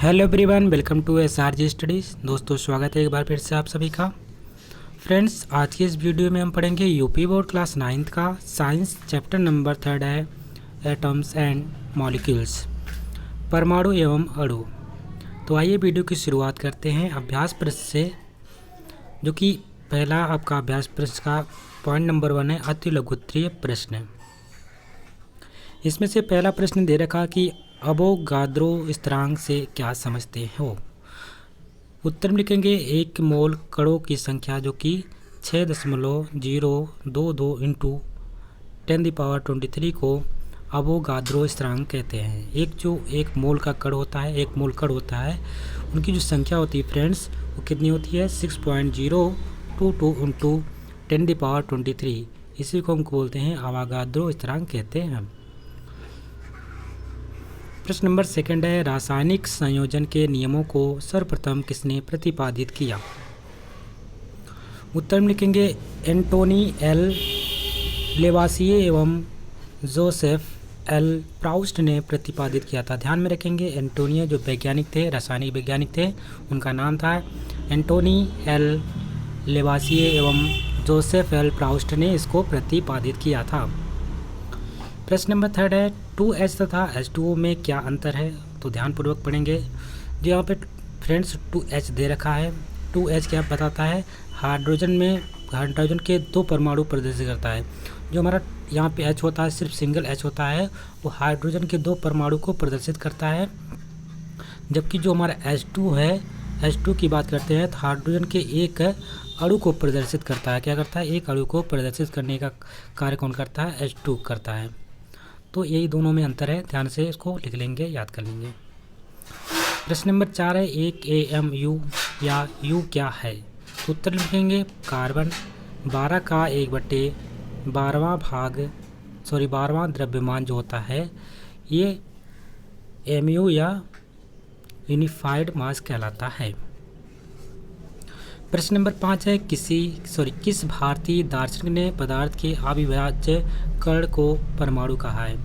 Hello everyone, welcome to SRG studies. दोस्तों स्वागत है एक बार फिर से आप सभी का। फ्रेंड्स, आज की इस वीडियो में हम पढ़ेंगे यूपी बोर्ड क्लास 9th का साइंस चैप्टर नंबर 3 है एटम्स एंड मॉलिक्यूल्स, परमाणु एवं अणु। तो आइए वीडियो की शुरुआत करते हैं अभ्यास प्रश्न से, जो कि पहला आपका अभ्यास प्रश्न का पॉइंट नंबर 1 है, अति लघुत्तरीय प्रश्न। इसमें से पहला प्रश्न दे रखा कि अवोगाद्रो स्थिरांक से क्या समझते हो। उत्तर में लिखेंगे 1 मोल कणों की संख्या, जो कि 6.022 इंटू 10⁻23 को अवोगाद्रो स्थिरांक कहते हैं। एक मोल का कण होता है, एक मोल कण होता है, उनकी जो संख्या होती है फ्रेंड्स वो कितनी होती है 6.022 इंटू 10⁻23। इसी को हम बोलते हैं अवोगाद्रो स्थिरांक कहते हैं। प्रश्न नंबर 2 है, रासायनिक संयोजन के नियमों को सर्वप्रथम किसने प्रतिपादित किया। उत्तर में लिखेंगे एंटोनी एल लेवासिए एवं जोसेफ एल प्राउस्ट ने प्रतिपादित किया था। ध्यान में रखेंगे एंटोनियो जो वैज्ञानिक थे, रासायनिक वैज्ञानिक थे, उनका नाम था एंटोनी एल लेवासिए एवं जोसेफ एल प्राउस्ट ने इसको प्रतिपादित किया था। प्रश्न नंबर 3 है, 2H तथा H2O में क्या अंतर है। तो ध्यानपूर्वक पढ़ेंगे। जो यहाँ पे फ्रेंड्स 2H दे रखा है, 2H क्या बताता है, हाइड्रोजन के 2 परमाणु प्रदर्शित करता है। जो हमारा यहाँ पे H होता है, सिर्फ सिंगल H होता है, वो हाइड्रोजन के 2 परमाणु को प्रदर्शित करता है। जबकि जो हमारा H2 है, H2 की बात करते हैं तो हाइड्रोजन के एक अणु को प्रदर्शित करता है। क्या करता है, एक अणु को प्रदर्शित करने का कार्य कौन करता है, H2 करता है। तो यही दोनों में अंतर है, ध्यान से इसको लिख लेंगे, याद कर लेंगे। प्रश्न नंबर 4 है, एक AMU या U क्या है। उत्तर लिखेंगे कार्बन 12 का 1/12वां द्रव्यमान जो होता है, ये MU या यूनिफाइड मास कहलाता है। प्रश्न नंबर 5 है, किस भारतीय दार्शनिक ने पदार्थ के अविभाज्य कण को परमाणु कहा है।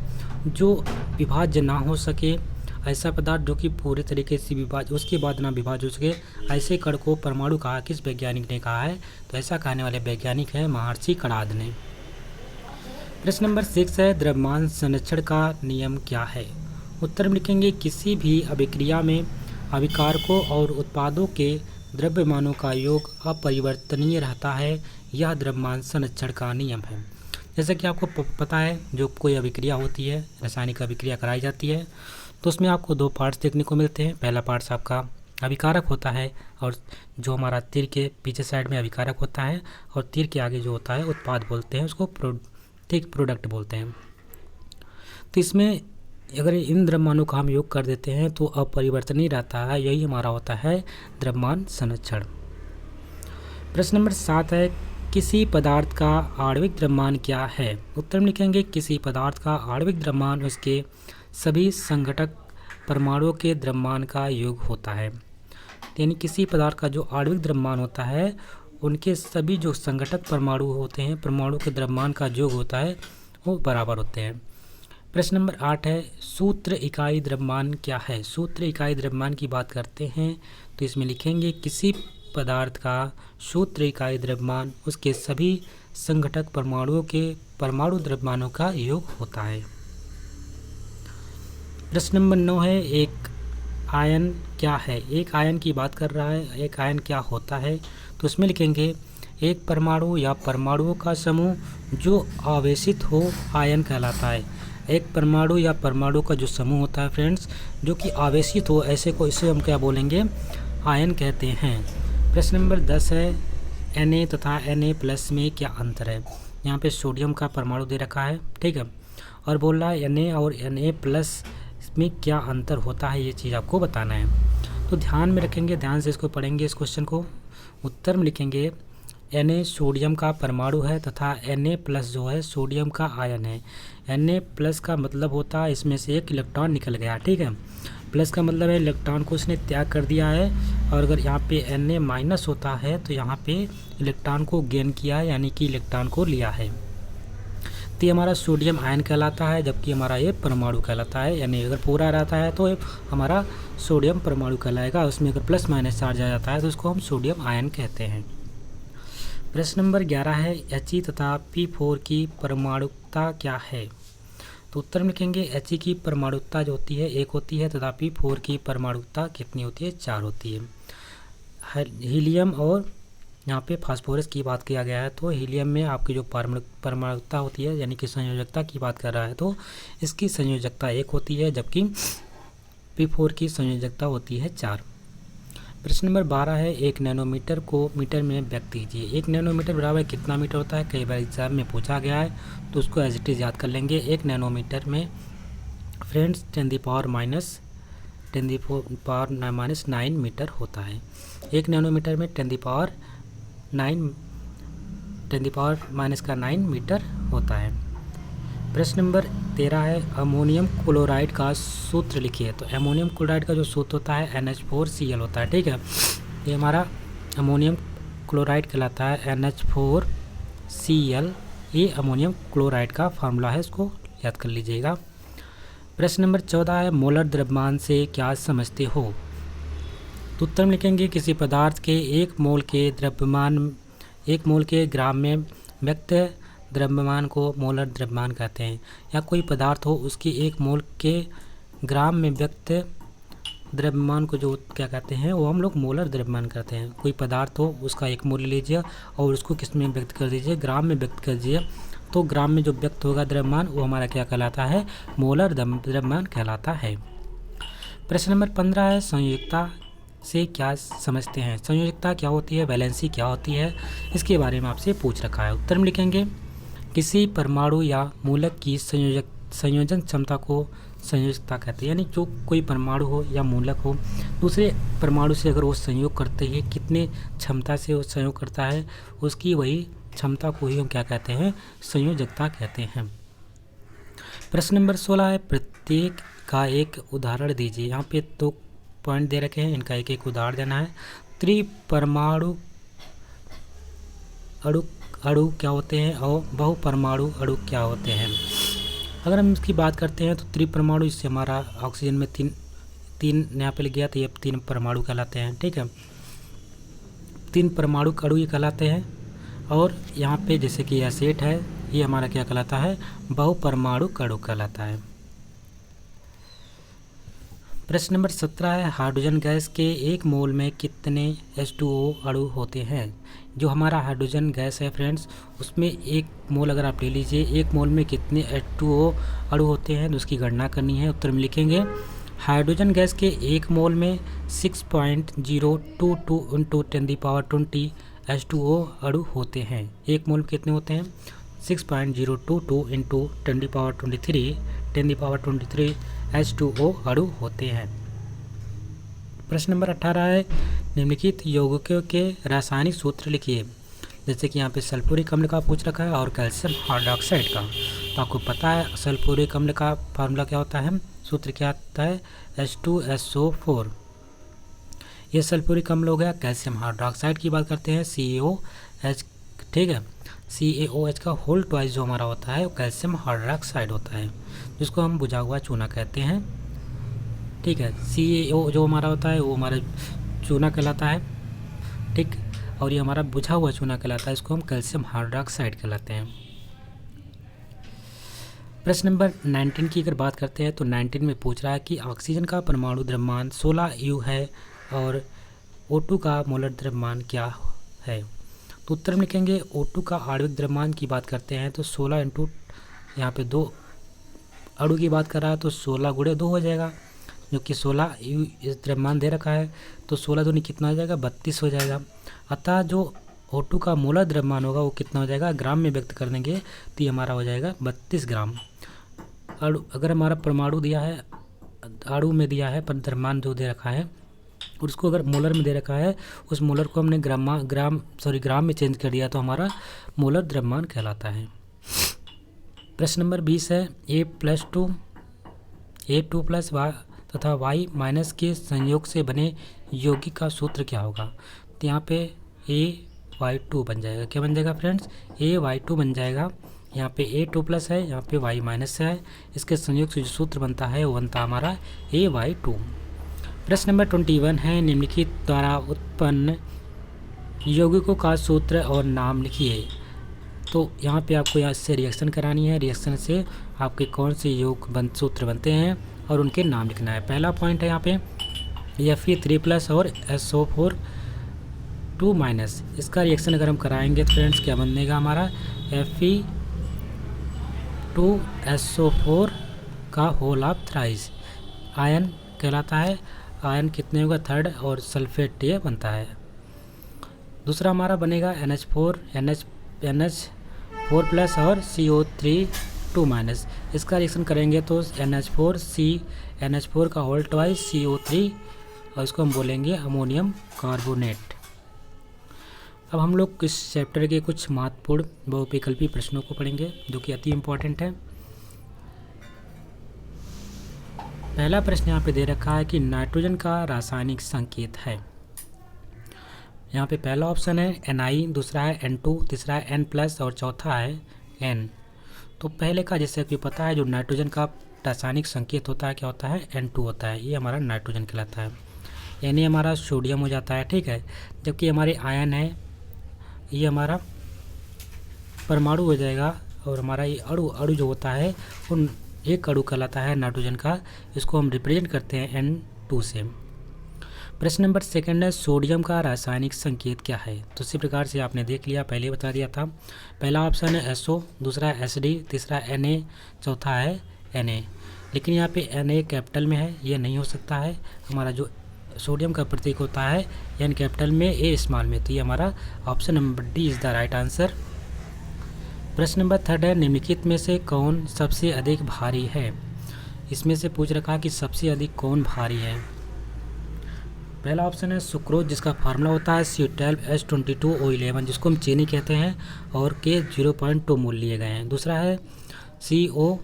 जो विभाज्य ना हो सके, ऐसा पदार्थ जो कि पूरे तरीके से उसके बाद ना विभाज्य हो सके, ऐसे कण को परमाणु कहा किस वैज्ञानिक ने कहा है। तो ऐसा कहने वाले वैज्ञानिक है महर्षि कणाद ने। प्रश्न नंबर 6 है, द्रव्यमान संरक्षण का नियम क्या है। उत्तर में लिखेंगे किसी भी अभिक्रिया में अभिकारकों और उत्पादों के द्रव्यमानों का योग अपरिवर्तनीय रहता है, यह द्रव्यमान संरक्षण का नियम है। जैसा कि आपको पता है, जो कोई अभिक्रिया होती है, रासायनिक अभिक्रिया कराई जाती है, तो उसमें आपको 2 पार्ट्स देखने को मिलते हैं। पहला पार्ट्स आपका अभिकारक होता है, और जो हमारा तीर के पीछे साइड में अभिकारक होता है, और तीर के आगे जो होता है उत्पाद बोलते हैं, उसको प्रोडक्ट बोलते हैं। तो इसमें अगर इन द्रव्यमानों का हम योग कर देते हैं तो अपरिवर्तनीय रहता है, यही हमारा होता है द्रव्यमान संरक्षण। प्रश्न नंबर 7 है, किसी पदार्थ का आणविक द्रव्यमान क्या है। उत्तर में लिखेंगे किसी पदार्थ का आणविक द्रव्यमान उसके सभी संघटक परमाणुओं के द्रव्यमान का योग होता है। यानी किसी पदार्थ का जो आणविक द्रव्यमान होता है, उनके सभी जो संघटक परमाणु होते हैं, परमाणु के द्रव्यमान का योग होता है, वो बराबर होते हैं। प्रश्न नंबर 8 है, सूत्र इकाई द्रव्यमान क्या है। सूत्र इकाई द्रव्यमान की बात करते हैं तो इसमें लिखेंगे किसी पदार्थ का सूत्र इकाई द्रव्यमान उसके सभी संघटक परमाणुओं के परमाणु द्रव्यमानों का योग होता है। प्रश्न नंबर 9 है, एक आयन क्या है। एक आयन की बात कर रहा है, एक आयन क्या होता है। तो उसमें लिखेंगे एक परमाणु या परमाणुओं का समूह जो आवेशित हो आयन कहलाता है। एक परमाणु या परमाणु का जो समूह होता है फ्रेंड्स, जो कि आवेशित हो, ऐसे को इसे हम क्या बोलेंगे, आयन कहते हैं। प्रश्न नंबर 10 है, Na तथा Na+ में क्या अंतर है। यहाँ पे सोडियम का परमाणु दे रखा है, ठीक है, और बोल रहा है Na और Na+ में क्या अंतर होता है, ये चीज़ आपको बताना है। तो ध्यान में रखेंगे, ध्यान से इसको पढ़ेंगे इस क्वेश्चन को। उत्तर में लिखेंगे Na सोडियम का परमाणु है तथा Na+ जो है सोडियम का आयन है। Na+ का मतलब होता है इसमें से एक इलेक्ट्रॉन निकल गया, ठीक है। प्लस का मतलब है इलेक्ट्रॉन को उसने त्याग कर दिया है, और अगर यहाँ पे Na- होता है तो यहाँ पे इलेक्ट्रॉन को गेन किया है, यानी कि इलेक्ट्रॉन को लिया है। तो ये हमारा सोडियम आयन कहलाता है, जबकि हमारा ये परमाणु कहलाता है। यानी अगर पूरा रहता है तो हमारा सोडियम परमाणु कहलाएगा। उसमें अगर प्लस माइनस चार्ज आ जाता है तो उसको हम सोडियम आयन कहते हैं। प्रश्न नंबर 11 है He तथा P4 की परमाणुकता क्या है? तो उत्तर में लिखेंगे He की परमाणुकता जो होती है 1 होती है तथा P4 की परमाणुकता कितनी होती है? 4 होती है। हीलियम और यहाँ पे फास्फोरस की बात किया गया है, तो हीलियम में आपकी जो परमाणुकता होती है यानी कि संयोजकता की बात कर रहा है तो इसकी संयोजकता 1 होती है, जबकि P4 की संयोजकता होती है 4। प्रश्न नंबर 12 है 1 नैनोमीटर को मीटर में व्यक्त कीजिए। 1 नैनोमीटर बराबर कितना मीटर होता है? कई बार एग्जाम में पूछा गया है तो उसको एज इट इज़ याद कर लेंगे। 1 नैनोमीटर में फ्रेंड्स 10⁻⁹ मीटर होता है। 1 नैनोमीटर में 10⁻⁹ मीटर होता है। प्रश्न नंबर 13 है अमोनियम क्लोराइड का सूत्र लिखिए। तो अमोनियम क्लोराइड का जो सूत्र होता है NH4Cl होता है, ठीक है। ये हमारा अमोनियम क्लोराइड कहलाता है NH4Cl, ये अमोनियम क्लोराइड का फार्मूला है, इसको याद कर लीजिएगा। प्रश्न नंबर 14 है मोलर द्रव्यमान से क्या समझते हो? तो उत्तर में लिखेंगे किसी पदार्थ के 1 मोल के ग्राम में व्यक्त द्रव्यमान को मोलर द्रव्यमान कहते हैं। या कोई पदार्थ हो उसकी 1 मोल के ग्राम में व्यक्त द्रव्यमान को जो क्या कहते हैं वो हम लोग मोलर द्रव्यमान कहते हैं। कोई पदार्थ हो उसका 1 मोल लीजिए और उसको किस में व्यक्त कर दीजिए? ग्राम में व्यक्त कर दीजिए, तो ग्राम में जो व्यक्त होगा द्रव्यमान वो हमारा क्या कहलाता है? मोलर द्रव्यमान कहलाता है। प्रश्न नंबर 15 है संयोजकता से क्या समझते हैं? संयोजकता क्या होती है? वैलेंसी क्या होती है? इसके बारे में आपसे पूछ रखा है। उत्तर में लिखेंगे किसी परमाणु या मूलक की संयोजन क्षमता को संयोजकता कहते हैं। यानी जो कोई परमाणु हो या मूलक हो दूसरे परमाणु से अगर वो संयोग करते हैं, कितने क्षमता से वो संयोग करता है उसकी वही क्षमता को ही हम क्या कहते हैं? संयोजकता कहते हैं। प्रश्न नंबर 16 है प्रत्येक का एक उदाहरण दीजिए। यहाँ पे 2 पॉइंट दे रखे हैं, इनका एक उदाहरण देना है। त्रिपरमाणु अणु क्या होते हैं और बहुपरमाणु अणु क्या होते हैं? अगर हम इसकी बात करते हैं तो त्रिपरमाणु, इससे हमारा ऑक्सीजन में तीन यहाँ पे लिख गया तो ये 3 परमाणु कहलाते हैं, ठीक है। 3 परमाणु अणु ये कहलाते हैं। और यहाँ पे जैसे कि एसिड है ये हमारा क्या कहलाता है? बहुपरमाणु अणु कहलाता है। प्रश्न नंबर 17 है हाइड्रोजन गैस के 1 मोल में कितने H2O अणु होते हैं? जो हमारा हाइड्रोजन गैस है फ्रेंड्स उसमें 1 मोल अगर आप ले लीजिए, 1 मोल में कितने H2O अणु होते हैं तो उसकी गणना करनी है। उत्तर में लिखेंगे हाइड्रोजन गैस के 1 मोल में 6.022 × 10⁻20 H2O अणु होते हैं। 1 मोल कितने होते हैं? 6.022 × 10⁻23 H2O अणु होते हैं। प्रश्न नंबर 18 है निम्नलिखित यौगिकों के रासायनिक सूत्र लिखिए। जैसे कि यहाँ पे सल्फ्यूरिक अम्ल का पूछ रखा है और कैल्शियम हाइड्रोक्साइड का। तो आपको पता है सल्फ्यूरिक अम्ल का फार्मूला क्या होता है? सूत्र क्या आता है? H2SO4। ये सल्फ्यूरिक अम्ल हो गया। कैल्शियम हाइड्रोक्साइड की बात करते हैं CaOH, ठीक है। CaOH का होल ट्वाइस जो हमारा होता है वो कैल्शियम हाइड्रोक्साइड होता है, जिसको हम बुझा हुआ चूना कहते हैं, ठीक है। CaO जो हमारा होता है वो हमारा चूना कहलाता है, ठीक। और ये हमारा बुझा हुआ चूना कहलाता है, इसको हम कैल्शियम हाइड्रोक्साइड कहलाते हैं। प्रश्न नंबर 19 की अगर बात करते हैं तो 19 में पूछ रहा है कि ऑक्सीजन का परमाणु द्रव्यमान 16 U है और O2 का मोलर द्रव्यमान क्या है? तो उत्तर में लिखेंगे O2 का आणविक द्रव्यमान की बात करते हैं तो 16 × यहाँ पे 2 अणु की बात कर रहा है तो 16 × 2 हो जाएगा, जो कि 16 U इस द्रव्यमान दे रखा है तो 16 दूनी कितना हो जाएगा? 32 हो जाएगा। अतः जो O2 का मोलर द्रव्यमान होगा वो कितना हो जाएगा? ग्राम में व्यक्त कर देंगे तो ये हमारा हो जाएगा 32 ग्राम। अणु अगर हमारा परमाणु दिया है, अणु में दिया है पर द्रव्यमान जो दे रखा है और उसको अगर मोलर में दे रखा है उस मोलर को हमने ग्राम में चेंज कर दिया तो हमारा मोलर द्रव्यमान कहलाता है। प्रश्न नंबर 20 है A2+ तथा Y- के संयोग से बने यौगिक का सूत्र क्या होगा? तो यहाँ पे AY2 बन जाएगा। क्या बन जाएगा फ्रेंड्स? AY2 बन जाएगा। यहाँ पे A2+ है, यहाँ पे Y- है, इसके संयोग से जो सूत्र बनता है वो बनता हमारा AY2। प्रश्न नंबर 21 है, निम्नलिखित द्वारा उत्पन्न यौगिकों का सूत्र और नाम लिखिए। तो यहाँ पे आपको यहाँ से रिएक्शन करानी है, रिएक्शन से आपके कौन से सूत्र बनते हैं और उनके नाम लिखना है। पहला पॉइंट है यहाँ पे Fe3+ और SO4 2-। इसका रिएक्शन अगर हम कराएंगे तो फ्रेंड्स क्या बनेगा हमारा Fe2SO4 का होल ऑफ थ्राइस आयन कहलाता है। आयन कितने होगा 3rd और सल्फेट ये बनता है। दूसरा हमारा बनेगा NH4+ और CO3 2-। इसका रिएक्शन करेंगे तो NH4 का होल ट्वाइस CO3 और इसको हम बोलेंगे अमोनियम कार्बोनेट। अब हम लोग इस चैप्टर के कुछ महत्वपूर्ण बहुविकल्पी प्रश्नों को पढ़ेंगे जो कि अति इम्पोर्टेंट है। पहला प्रश्न यहाँ पे दे रखा है कि नाइट्रोजन का रासायनिक संकेत है। यहाँ पे पहला ऑप्शन है Na, दूसरा है N2, तीसरा है N+ और चौथा है N। तो पहले का जैसे कि पता है जो नाइट्रोजन का रासायनिक संकेत होता है क्या होता है N2 होता है, ये हमारा नाइट्रोजन कहलाता है। Na हमारा सोडियम हो जाता है, ठीक है। जबकि हमारे आयन है ये हमारा परमाणु हो जाएगा और हमारा ये अणु जो होता है उन एक अणु कहलाता है नाइट्रोजन का, इसको हम रिप्रेजेंट करते हैं N2 से। प्रश्न नंबर 2 है, सोडियम का रासायनिक संकेत क्या है। तो इसी प्रकार से आपने देख लिया, पहले बता दिया था। पहला ऑप्शन है SO, दूसरा है SD, तीसरा Na, चौथा है Na। लेकिन यहाँ पे Na कैपिटल में है, ये नहीं हो सकता है। हमारा जो सोडियम का प्रतीक होता है N कैपिटल में A स्मॉल में, तो ये हमारा option number D is the right answer. प्रश्न नंबर 3 है, निम्नलिखित में से कौन सबसे अधिक भारी है। इसमें से पूछ रखा कि सबसे अधिक कौन भारी है। पहला ऑप्शन है सुक्रोज, जिसका फार्मूला होता है C12H22O11, जिसको हम चीनी कहते हैं और के 0.2 मोल लिए गए हैं। दूसरा है CO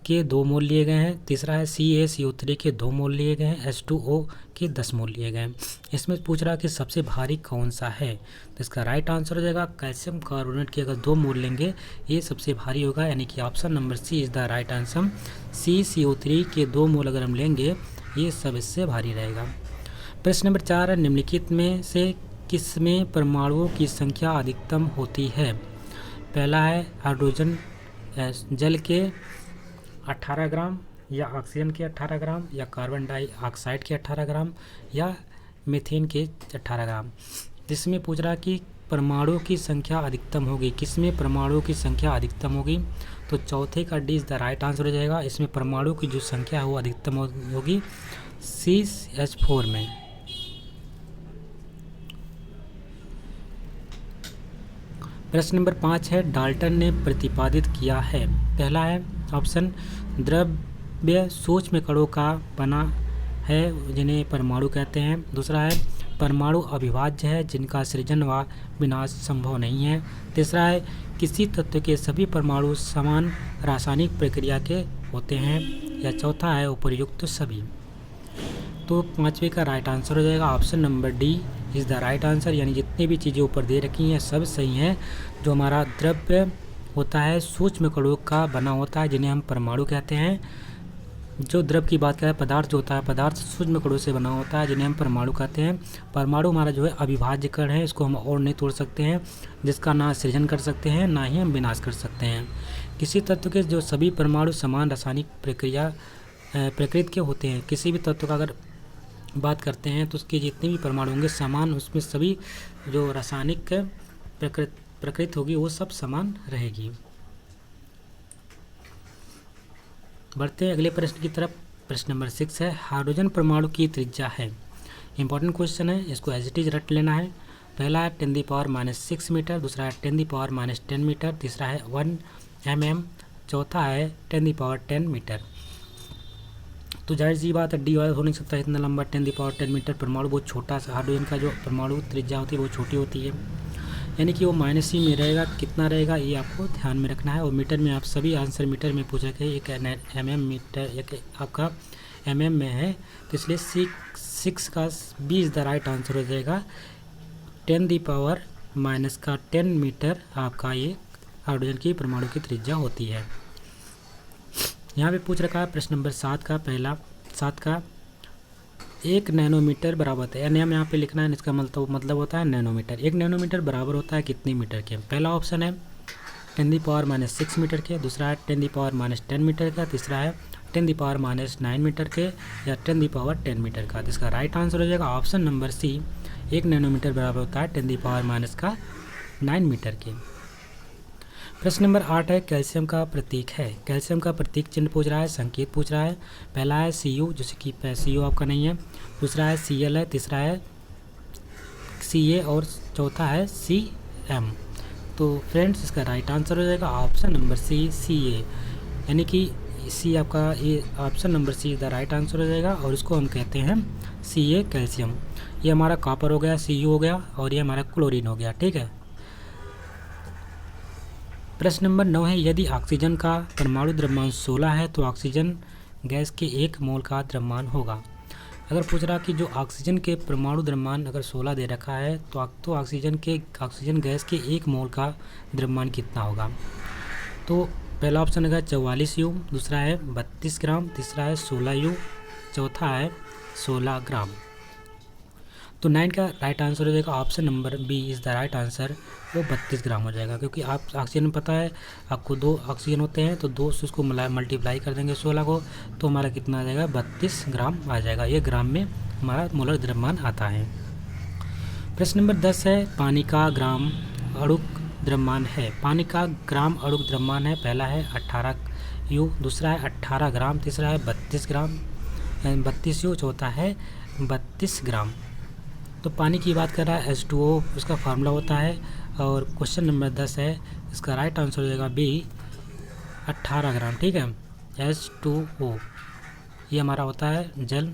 के 2 मोल लिए गए हैं। तीसरा है CaCO3 के 2 मोल लिए गए हैं। H2O के 10 मोल लिए गए हैं। इसमें पूछ रहा है कि सबसे भारी कौन सा है, तो इसका राइट आंसर हो जाएगा कैल्शियम कार्बोनेट के अगर 2 मोल लेंगे ये सबसे भारी होगा, यानी कि option number C is the right answer. CaCO3 के 2 मोल अगर हम लेंगे ये सब इससे भारी रहेगा। प्रश्न नंबर 4 है, निम्नलिखित में से किसमें परमाणुओं की संख्या अधिकतम होती है। पहला है हाइड्रोजन जल के 18 ग्राम, या ऑक्सीजन के 18 ग्राम, या कार्बन डाइऑक्साइड के 18 ग्राम, या मीथेन के 18 ग्राम। जिसमें पूछ रहा कि परमाणुओं की संख्या अधिकतम होगी, किसमें परमाणुओं की संख्या अधिकतम होगी, तो चौथे का D is the right answer हो जाएगा। इसमें परमाणु की जो संख्या है वो अधिकतम होगी CH4 में। प्रश्न नंबर 5 है, डाल्टन ने प्रतिपादित किया है। पहला है ऑप्शन द्रव्य सूक्ष्म कणों का बना है जिन्हें परमाणु कहते हैं। दूसरा है परमाणु अविभाज्य है जिनका सृजन व विनाश संभव नहीं है। तीसरा है किसी तत्व के सभी परमाणु समान रासायनिक प्रक्रिया के होते हैं। या चौथा है उपर्युक्त सभी। तो पांचवे का राइट आंसर हो जाएगा option number D is the right answer, यानी जितनी भी चीज़ें ऊपर दे रखी हैं सब सही हैं। जो हमारा द्रव्य होता है सूक्ष्म कणों का बना होता है जिन्हें हम परमाणु कहते हैं। जो द्रव्य की बात करें पदार्थ जो होता है, पदार्थ सूक्ष्म कणों से बना होता है जिन्हें हम परमाणु कहते हैं। परमाणु हमारा जो है अविभाज्य कण है, इसको हम और नहीं तोड़ सकते हैं, जिसका ना सृजन कर सकते हैं ना ही हम विनाश कर सकते हैं। किसी तत्व के जो सभी परमाणु समान रासायनिक प्रकृति के होते हैं, किसी भी तत्व का अगर बात करते हैं तो उसके जितने भी परमाणु होंगे समान, उसमें सभी जो रासायनिक प्रकृति होगी वो सब समान रहेगी। बढ़ते हैं अगले प्रश्न की तरफ। प्रश्न नंबर 6 है, हाइड्रोजन परमाणु की त्रिज्या है। इंपॉर्टेंट क्वेश्चन है, इसको एज इट इज रट लेना है। पहला है 10⁻⁻6 मीटर, दूसरा है 10⁻⁻10 मीटर, तीसरा है 1 mm, चौथा है 10⁻10 मीटर। तो जाहिर सी बात है डी वाला हो नहीं सकता इतना लंबा 10⁻10 मीटर। परमाणु बहुत छोटा सा, हाइड्रोजन का जो परमाणु त्रिज्या होती है वो छोटी होती है, यानी कि वो -c में रहेगा। कितना रहेगा ये आपको ध्यान में रखना है। और मीटर में आप सभी आंसर मीटर में पूछ रखे, एक mm मीटर, एक आपका mm में है, तो इसलिए 6 का 20 द राइट आंसर हो जाएगा। 10⁻⁻10 मीटर आपका ये हाइड्रोजन की परमाणु की त्रिज्या होती है। यहाँ पे पूछ रखा है प्रश्न नंबर 7 का 1 नैनोमीटर बराबर होता है, यानी हम यहाँ पे लिखना है, इसका मतलब होता है नैनोमीटर। 1 नैनोमीटर बराबर होता है कितने मीटर के? पहला ऑप्शन है 10⁻⁻6 मीटर के, दूसरा है 10⁻10 मीटर का, तीसरा है 10⁻9 मीटर के, या 10⁻10 मीटर का। तो इसका राइट आंसर हो जाएगा ऑप्शन नंबर सी, 1 नैनोमीटर बराबर होता है 10⁻9 मीटर के। प्रश्न नंबर 8 है कैल्शियम का प्रतीक है। कैल्शियम का प्रतीक चिन्ह पूछ रहा है, संकेत पूछ रहा है। पहला है Cu, जैसे कि Cu आपका नहीं है, दूसरा है Cl है, तीसरा है Ca और चौथा है Cm। तो फ्रेंड्स इसका राइट आंसर हो जाएगा ऑप्शन नंबर सी, Ca, यानी कि सी आपका ये option number see the right answer हो जाएगा, और इसको हम कहते हैं Ca कैल्शियम। ये हमारा कॉपर हो गया, Cu हो गया, और ये हमारा क्लोरीन हो गया। ठीक है। प्रश्न नंबर 9 है यदि ऑक्सीजन का परमाणु द्रव्यमान 16 है तो ऑक्सीजन गैस के 1 मोल का द्रव्यमान होगा। अगर पूछ रहा कि जो ऑक्सीजन के परमाणु द्रव्यमान अगर 16 दे रखा है तो ऑक्सीजन गैस के 1 मोल का द्रव्यमान कितना होगा? तो पहला ऑप्शन है 44 यू, दूसरा है 32 ग्राम, तीसरा है 16 यू, चौथा है 16 ग्राम। तो 9 का राइट आंसर हो जाएगा option number B is the right answer, वो 32 ग्राम हो जाएगा। क्योंकि आप ऑक्सीजन में पता है आपको 2 ऑक्सीजन होते हैं, तो 2 से उसको मल्टीप्लाई कर देंगे 16 को, तो हमारा कितना आ जाएगा? 32 ग्राम आ जाएगा। ये ग्राम में हमारा मोलर द्रव्यमान आता है। प्रश्न नंबर 10 है पानी का ग्राम अणुक द्रव्यमान है। पानी का ग्राम अणुक द्रव्यमान है, पहला है 18 यू, दूसरा है 18 ग्राम, तीसरा है 32 ग्राम 32 यू, चौथा है 32 ग्राम। तो पानी की बात कर रहा है H2O, उसका फार्मूला होता है, और क्वेश्चन नंबर 10 है, इसका राइट आंसर हो जाएगा बी 18 ग्राम। ठीक है। H2O ये हमारा होता है जल,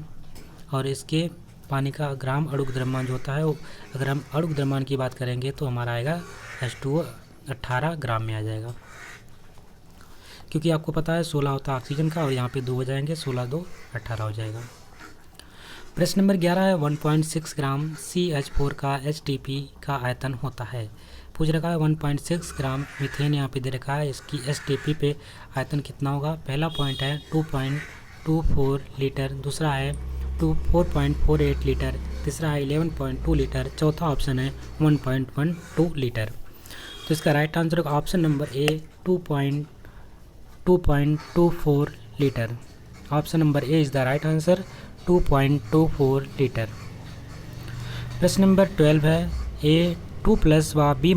और इसके पानी का ग्राम अणुक द्रव्यमान जो होता है वो, अगर हम अणुक द्रव्यमान की बात करेंगे तो हमारा आएगा H2O 18 ग्राम में आ जाएगा। क्योंकि आपको पता है 16 होता है ऑक्सीजन का, और यहाँ पे 2 हो जाएंगे, 16 2 18 हो जाएगा। प्रश्न नंबर 11 है 1.6 ग्राम CH4 का HTP का आयतन होता है। पूछ रखा है 1.6 ग्राम मीथेन यहाँ पे दे रखा है, इसकी HTP पे आयतन कितना होगा? पहला पॉइंट है 2.24 लीटर, दूसरा है 4.48 लीटर, तीसरा है 11.2 लीटर, चौथा ऑप्शन है 1.12 लीटर। तो इसका राइट आंसर होगा option number A 2.24 litre. Option number A is the right answer, 2.24 litre. प्रश्न नंबर 12 है A2+ व B-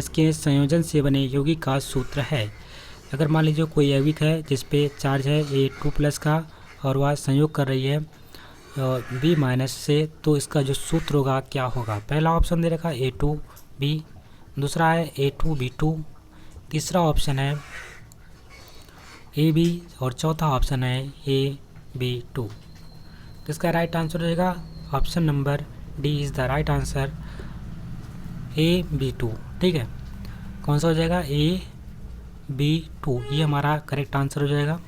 के संयोजन से बने यौगिक का सूत्र है। अगर मान लीजिए कोई यौगिक है जिस पे चार्ज है A2+ का, और वह संयोग कर रही है B- से, तो इसका जो सूत्र होगा क्या होगा? पहला ऑप्शन दे रखा है A2B, दूसरा है A2B2, तीसरा ऑप्शन है AB, और चौथा ऑप्शन है AB2। तो इसका राइट आंसर हो जाएगा option number D is the right answer, AB2। ठीक है। कौन सा हो जाएगा? AB2, ये हमारा करेक्ट आंसर हो जाएगा।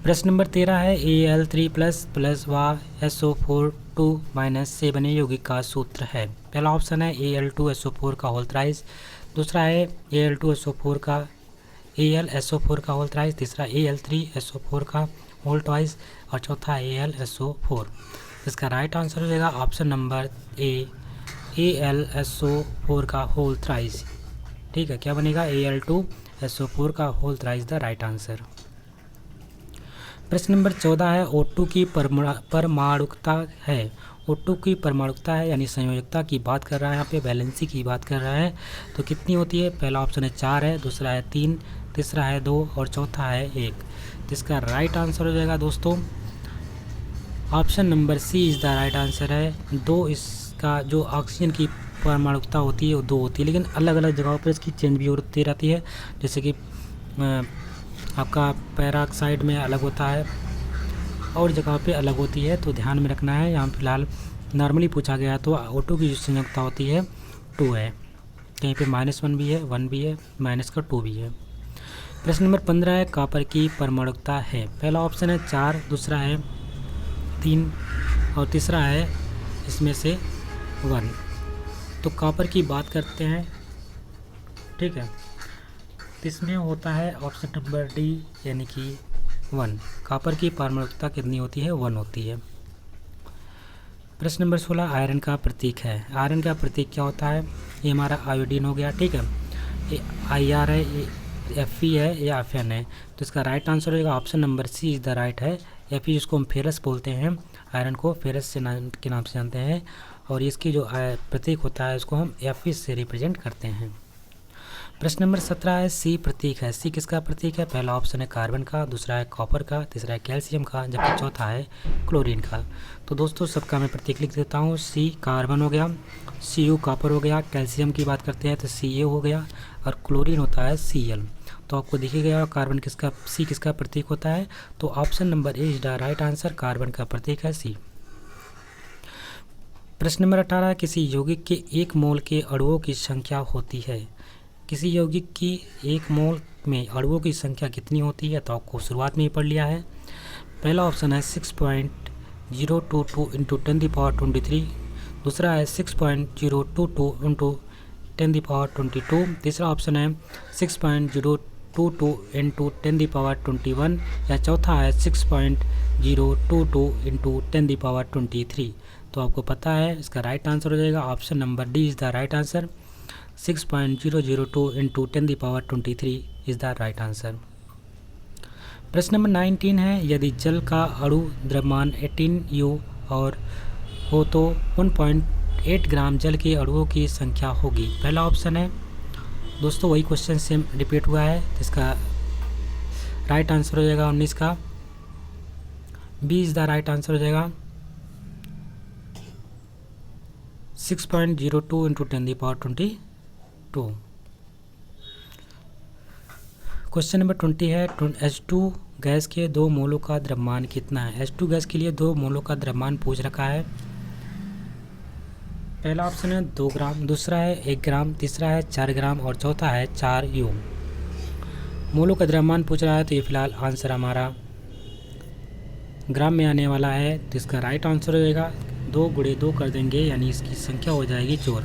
प्रश्न नंबर 13 है Al3++ व SO4 से बने यौगिक का सूत्र है। पहला ऑप्शन है Al2SO4 का होल थ्राइस, दूसरा है Al2SO4 का AlSO4 का होल थ्राइस, तीसरा Al3SO4 का होल ट्वाइस, और चौथा AlSO4। इसका राइट आंसर हो जाएगा ऑप्शन नंबर ए AlSO4 का होल थ्राइस। ठीक है। क्या बनेगा? Al2SO4 का whole thrice the right answer. प्रश्न नंबर 14 है O2 की परमाणुकता है। O2 की परमाणुकता है यानी संयोजकता की बात कर रहा है, यहाँ पे वैलेंसी की बात कर रहा है। तो कितनी होती है? पहला ऑप्शन है 4 है, दूसरा है 3, तीसरा है 2, और चौथा है 1। तो इसका राइट आंसर हो जाएगा दोस्तों option number C is the right answer है 2। इसका जो ऑक्सीजन की परमाणुकता होती है वो 2 होती है, लेकिन अलग अलग जगहों पर इसकी चेंज भी होती रहती है। जैसे कि आपका पैराक्साइड में अलग होता है और जगह पे अलग होती है, तो ध्यान में रखना है। यहाँ फिलहाल नॉर्मली पूछा गया तो O2 की जो संयोजकता होती है 2 है, कहीं पे -1 भी है, 1 भी है, -2 भी है। प्रश्न नंबर 15 है कॉपर की परमाणुकता है। पहला ऑप्शन है 4, दूसरा है 3, और तीसरा है इसमें से 1। तो कॉपर की बात करते हैं। ठीक है। तो इसमें होता है ऑप्शन नंबर डी, यानी कि 1। कॉपर की परमाणुकता कितनी होती है? 1 होती है। प्रश्न नंबर 16 आयरन का प्रतीक है। आयरन का प्रतीक क्या होता है? ये हमारा आयोडीन हो गया, ठीक है। ये IR है, ये Fe है या Fn है। तो इसका राइट आंसर होगा option number C is the right है। Fe जिसको हम फेरस बोलते हैं, आयरन को फेरस से के नाम से जानते हैं, और इसकी जो प्रतीक होता है उसको हम Fe से रिप्रेजेंट करते हैं। प्रश्न नंबर 17 है सी प्रतीक है। सी किसका प्रतीक है? पहला ऑप्शन है कार्बन का, दूसरा है कॉपर का, तीसरा है कैल्शियम का, जबकि चौथा है क्लोरीन का। तो दोस्तों सबका मैं प्रतीक लिख देता हूँ। सी कार्बन हो गया, Cu कॉपर हो गया, कैल्शियम की बात करते हैं तो Ca हो गया, और क्लोरीन होता है Cl। तो आपको दिखे गया कार्बन किसका, सी किसका प्रतीक होता है। तो option number A is the right answer, carbon का प्रतीक है सी। प्रश्न नंबर 18 किसी यौगिक के 1 मोल के अणुओं की संख्या होती है। किसी यौगिक की 1 मोल में अणुओं की संख्या कितनी होती है? तो आपको शुरुआत में ही पढ़ लिया है। पहला ऑप्शन है 6.022 इंटू 10⁻23, दूसरा है 6.022 इंटू 10⁻22, तीसरा ऑप्शन है 6.022 इंटू 10⁻21, या चौथा है 6.022 इंटू 10⁻23। तो आपको पता है इसका राइट आंसर हो जाएगा option number D is the right answer. 6.002 into 10⁻23 is the right answer. प्रश्न नंबर 19 है यदि जल का अणु द्रव्यमान 18 U और हो तो 1.8 ग्राम जल के अणुओं की संख्या होगी। पहला ऑप्शन है दोस्तों वही क्वेश्चन सेम रिपीट हुआ है, तो इसका राइट आंसर हो जाएगा 19 का, B is the right answer हो जाएगा 6.02 इंटू 10⁻22। क्वेश्चन नंबर 20 है H2 गैस के 2 मोलों का द्रव्यमान कितना है। H2 गैस के लिए 2 मोलों का द्रव्यमान पूछ रखा है। पहला ऑप्शन है 2 ग्राम, दूसरा है 1 ग्राम, तीसरा है 4 ग्राम, और चौथा है 4 U। मोलों का द्रव्यमान पूछ रहा है, तो ये फिलहाल आंसर हमारा ग्राम में आने वाला है। तो इसका राइट आंसर हो जाएगा 2 गुणे 2 कर देंगे, यानी इसकी संख्या हो जाएगी 4।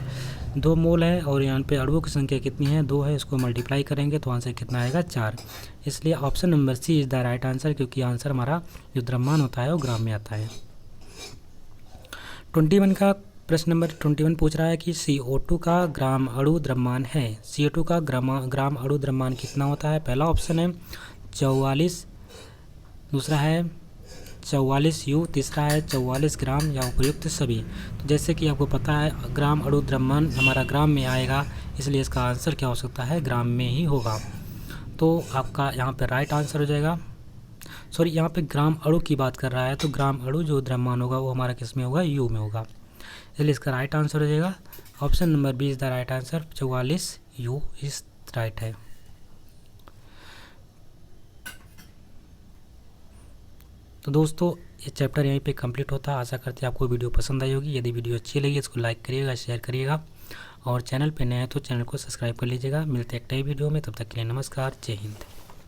2 मोल है और यहाँ पे अणुओं की संख्या कितनी है? 2 है, इसको मल्टीप्लाई करेंगे तो आंसर कितना आएगा? 4। इसलिए option number C is the right answer, क्योंकि आंसर हमारा जो द्रव्यमान होता है वो ग्राम में आता है। 21 का प्रश्न नंबर 21 पूछ रहा है कि CO2 का ग्राम अणु द्रव्यमान है। CO2 का ग्राम अणु द्रव्यमान कितना होता है? पहला ऑप्शन है 44, दूसरा है 44 U, तीसरा है 44 ग्राम, या उपयुक्त सभी। तो जैसे कि आपको पता है ग्राम अणु द्रव्यमान हमारा ग्राम में आएगा, इसलिए इसका आंसर क्या हो सकता है? ग्राम में ही होगा। तो आपका यहाँ पे राइट आंसर हो जाएगा, सॉरी यहाँ पे ग्राम अणु की बात कर रहा है, तो ग्राम अणु जो द्रव्यमान होगा वो हमारा किस में होगा? U में होगा। इसलिए इसका राइट आंसर हो जाएगा option number B is the right answer, 44 U is right है। तो दोस्तों ये चैप्टर यहीं पे कंप्लीट होता है। आशा करते हैं आपको वीडियो पसंद आई होगी। यदि वीडियो अच्छी लगी इसको लाइक करिएगा, शेयर करिएगा, और चैनल पे नए हैं तो चैनल को सब्सक्राइब कर लीजिएगा। मिलते हैं एक नई वीडियो में, तब तक के लिए नमस्कार, जय हिंद।